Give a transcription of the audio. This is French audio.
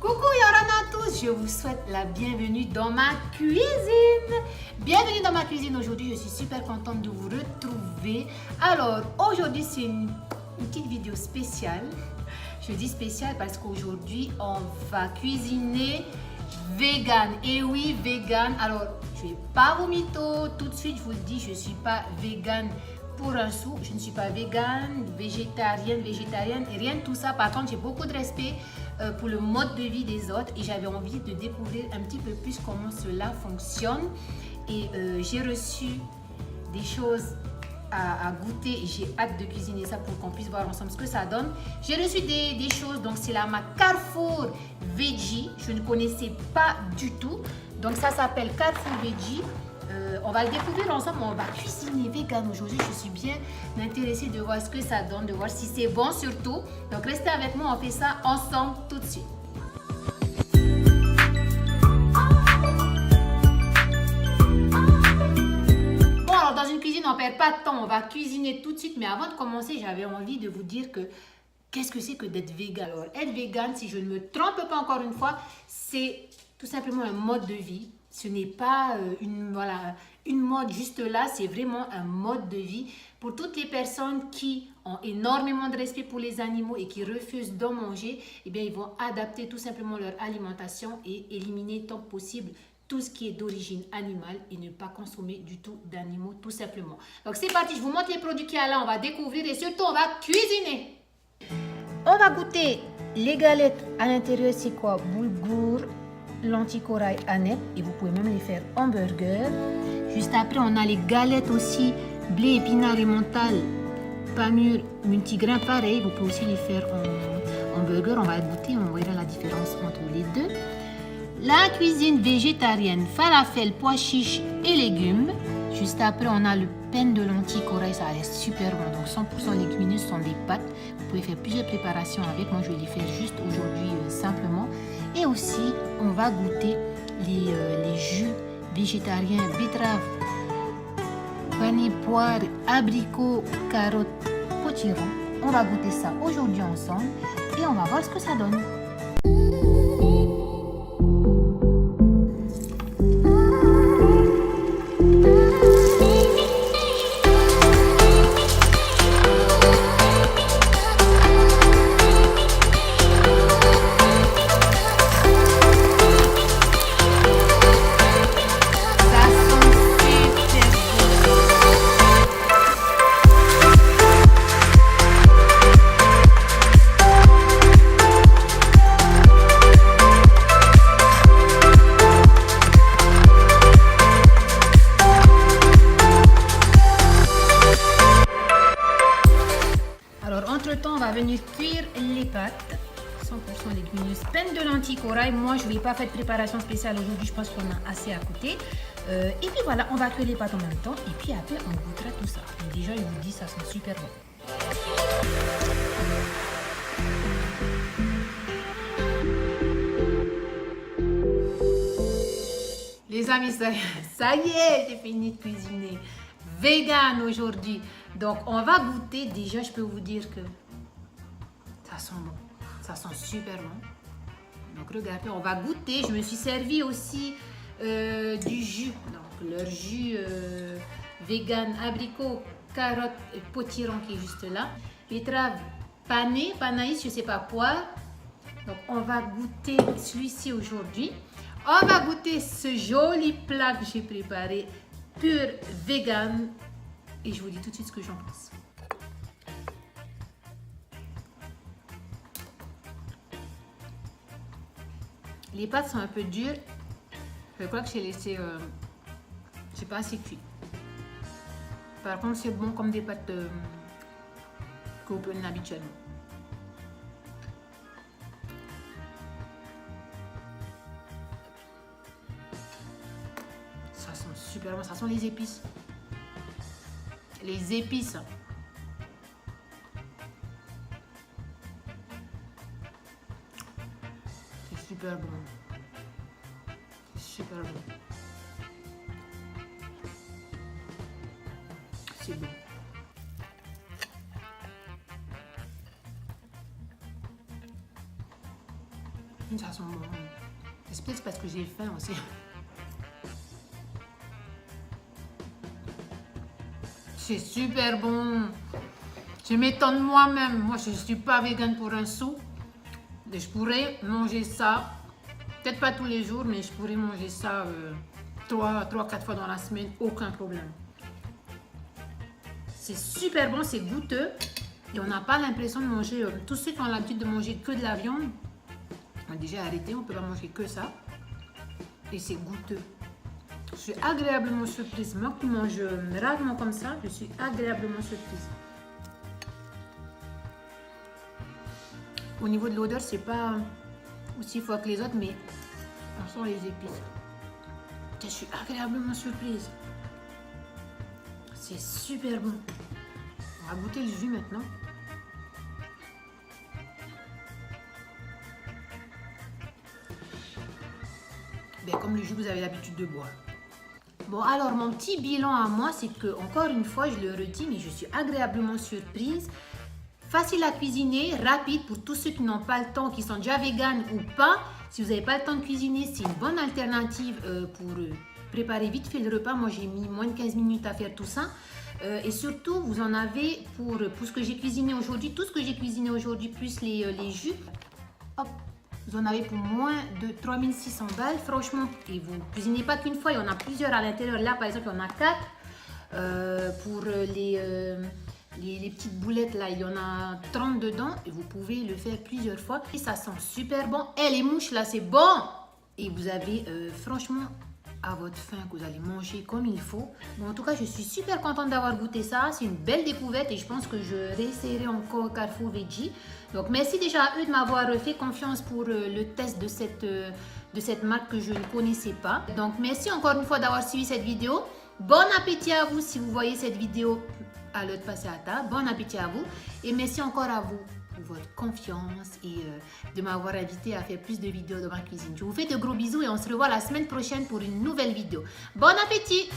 Coucou Yorana à tous, je vous souhaite la bienvenue dans ma cuisine. Bienvenue dans ma cuisine. Aujourd'hui, je suis super contente de vous retrouver. Alors, aujourd'hui, c'est une petite vidéo spéciale. Je dis spéciale parce qu'aujourd'hui, on va cuisiner vegan. Et oui, vegan. Alors, je ne vais pas vous mytho. Tout de suite, je vous le dis, je ne suis pas vegan pour un sou. Je ne suis pas végane, végétarienne, et rien de tout ça. Par contre, j'ai beaucoup de respect pour le mode de vie des autres et j'avais envie de découvrir un petit peu plus comment cela fonctionne. Et j'ai reçu des choses à goûter et j'ai hâte de cuisiner ça pour qu'on puisse voir ensemble ce que ça donne. J'ai reçu des choses, donc c'est la marque Carrefour Veggie. Je ne connaissais pas du tout. Donc ça s'appelle Carrefour Veggie. On va le découvrir ensemble, on va cuisiner vegan aujourd'hui. Je suis bien intéressée de voir ce que ça donne, de voir si c'est bon surtout. Donc restez avec moi, on fait ça ensemble tout de suite. Bon, alors dans une cuisine, on ne perd pas de temps, on va cuisiner tout de suite. Mais avant de commencer, j'avais envie de vous dire que qu'est-ce que c'est que d'être vegan? Alors, être vegan, si je ne me trompe pas encore une fois, c'est tout simplement un mode de vie. Ce n'est pas une mode juste là, c'est vraiment un mode de vie. Pour toutes les personnes qui ont énormément de respect pour les animaux et qui refusent d'en manger, eh bien, ils vont adapter tout simplement leur alimentation et éliminer tant que possible tout ce qui est d'origine animale et ne pas consommer du tout d'animaux tout simplement. Donc c'est parti, je vous montre les produits qu'il y a là, on va découvrir et surtout on va cuisiner. On va goûter les galettes. À l'intérieur, c'est quoi? Boulgour, lentilles corail, aneth, et vous pouvez même les faire en burger. Juste après, on a les galettes aussi, blé, épinards et mental, pas mûr, multigrain, pareil. Vous pouvez aussi les faire en burger. On va goûter, on verra la différence entre les deux. La cuisine végétarienne, falafel, pois chiches et légumes. Juste après, on a le pain de lentilles corail, ça reste super bon. Donc 100% légumineuses, sont des pâtes. Vous pouvez faire plusieurs préparations avec. Moi, je vais les faire juste aujourd'hui simplement. Et aussi, on va goûter les jus végétariens, betterave, vanille, poire, abricot, carotte, potiron. On va goûter ça aujourd'hui ensemble et on va voir ce que ça donne. Entre-temps, on va venir cuire les pâtes. 100% légumineuses, pain de lentilles corail. Moi, je ne vais pas faire de préparation spéciale aujourd'hui. Je pense qu'on a assez à côté. Et puis voilà, on va cuire les pâtes en même temps. Et puis après, on goûtera tout ça. Et déjà, je vous dis, ça sent super bon. Les amis, ça y est, j'ai fini de cuisiner. Vegan aujourd'hui. Donc, on va goûter. Déjà, je peux vous dire que ça sent bon. Ça sent super bon. Donc, regardez, on va goûter. Je me suis servi aussi du jus. Donc, leur jus vegan, abricot, carotte et potiron qui est juste là. Betterave panée, panaïs, je ne sais pas, poire. Donc, on va goûter celui-ci aujourd'hui. On va goûter ce joli plat que j'ai préparé, pur vegan. Et je vous dis tout de suite ce que j'en pense. Les pâtes sont un peu dures. Je crois que j'ai laissé... j'ai pas assez cuit. Par contre, c'est bon comme des pâtes que vous prenez habituellement. Ça sent super bon. Ça sent les épices. Les épices. C'est super bon. C'est super bon. C'est bon. Ça sent bon. C'est peut-être parce que j'ai faim aussi. C'est super bon. Je m'étonne moi-même. Moi, je ne suis pas végane pour un sou. Et je pourrais manger ça. Peut-être pas tous les jours, mais je pourrais manger ça 3-4 fois dans la semaine. Aucun problème. C'est super bon, c'est goûteux. Et on n'a pas l'impression de manger... tous ceux qui ont l'habitude de manger que de la viande, on a déjà arrêté. On ne peut pas manger que ça. Et c'est goûteux. Je suis agréablement surprise. Moi qui mange rarement comme ça, je suis agréablement surprise. Au niveau de l'odeur, c'est pas aussi fort que les autres, mais on sent les épices. Je suis agréablement surprise. C'est super bon. On va goûter le jus maintenant. Ben, comme le jus, vous avez l'habitude de boire. Bon, alors mon petit bilan à moi, c'est que, encore une fois, je le redis, mais je suis agréablement surprise. Facile à cuisiner, rapide pour tous ceux qui n'ont pas le temps, qui sont déjà véganes ou pas. Si vous n'avez pas le temps de cuisiner, c'est une bonne alternative pour préparer vite fait le repas. Moi, j'ai mis moins de 15 minutes à faire tout ça. Et surtout, vous en avez pour ce que j'ai cuisiné aujourd'hui, tout ce que j'ai cuisiné aujourd'hui, plus les jus. Hop, vous en avez pour moins de 3600 balles. Franchement, et vous ne cuisinez pas qu'une fois, il y en a plusieurs à l'intérieur. Là, par exemple, il y en a 4 pour les petites boulettes là, il y en a 30 dedans et vous pouvez le faire plusieurs fois et ça sent super bon. Et les mouches là, c'est bon. Et vous avez franchement à votre faim que vous allez manger comme il faut. Bon, en tout cas, je suis super contente d'avoir goûté ça. C'est une belle découverte et je pense que je réessayerai encore Carrefour Veggie. Donc, merci déjà à eux de m'avoir fait confiance pour le test de cette marque que je ne connaissais pas. Donc, merci encore une fois d'avoir suivi cette vidéo. Bon appétit à vous si vous voyez cette vidéo à l'heure de passer à table. Bon appétit à vous et merci encore à vous pour votre confiance et de m'avoir invité à faire plus de vidéos dans ma cuisine. Je vous fais de gros bisous et on se revoit la semaine prochaine pour une nouvelle vidéo. Bon appétit!